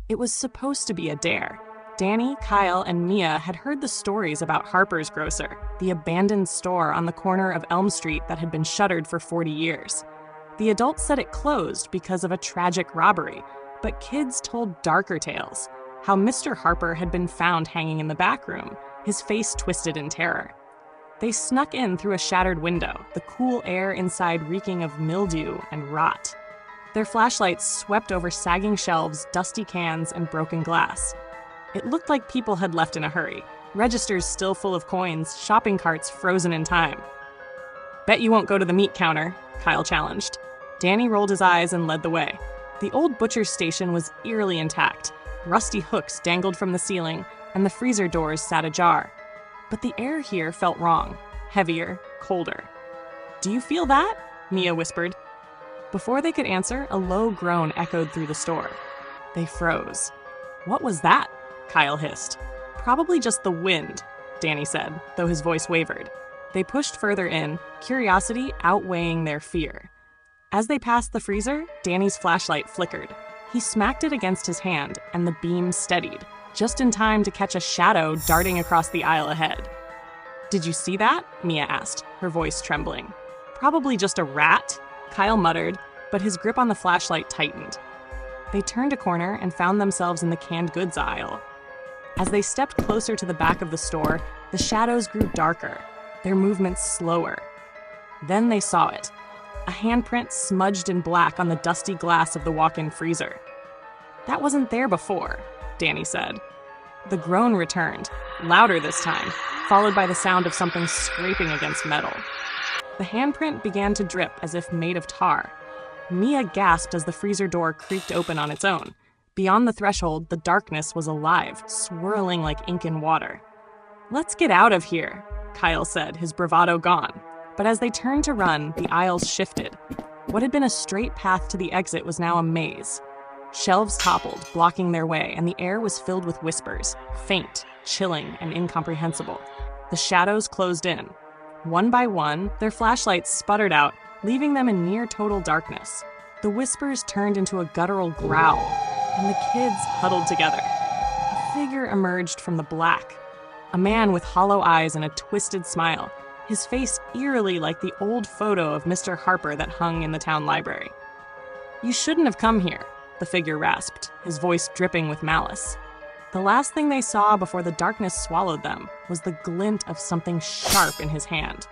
It was supposed to be a dare. Danny, Kyle, and Mia had heard the stories about Harper's Grocer, the abandoned store on the corner of Elm Street that had been shuttered for 40 years. The adults said it closed because of a tragic robbery, but kids told darker tales, how Mr. Harper had been found hanging in the back room, his face twisted in terror. They snuck in through a shattered window, the cool air inside reeking of mildew and rot. Their flashlights swept over sagging shelves, dusty cans, and broken glass. It looked like people had left in a hurry, registers still full of coins, shopping carts frozen in time. "Bet you won't go to the meat counter," Kyle challenged. Danny rolled his eyes and led the way. The old butcher's station was eerily intact. Rusty hooks dangled from the ceiling, and the freezer doors sat ajar. But the air here felt wrong, heavier, colder. "Do you feel that?" Mia whispered. Before they could answer, a low groan echoed through the store. They froze. "What was that?" Kyle hissed. "Probably just the wind," Danny said, though his voice wavered. They pushed further in, curiosity outweighing their fear. As they passed the freezer, Danny's flashlight flickered. He smacked it against his hand, and the beam steadied, just in time to catch a shadow darting across the aisle ahead. "Did you see that?" Mia asked, her voice trembling. "Probably just a rat," Kyle muttered, but his grip on the flashlight tightened. They turned a corner and found themselves in the canned goods aisle. As they stepped closer to the back of the store, the shadows grew darker, their movements slower. Then they saw it. A handprint smudged in black on the dusty glass of the walk-in freezer. "That wasn't there before," Danny said. The groan returned, louder this time, followed by the sound of something scraping against metal. The handprint began to drip as if made of tar. Mia gasped as the freezer door creaked open on its own. Beyond the threshold, the darkness was alive, swirling like ink in water. "Let's get out of here," Kyle said, his bravado gone. But as they turned to run, the aisles shifted. What had been a straight path to the exit was now a maze. Shelves toppled, blocking their way, and the air was filled with whispers, faint, chilling, and incomprehensible. The shadows closed in. One by one, their flashlights sputtered out, leaving them in near total darkness. The whispers turned into a guttural growl, and the kids huddled together. A figure emerged from the black. A man with hollow eyes and a twisted smile, his face eerily like the old photo of Mr. Harper that hung in the town library. "You shouldn't have come here," the figure rasped, his voice dripping with malice. The last thing they saw before the darkness swallowed them was the glint of something sharp in his hand.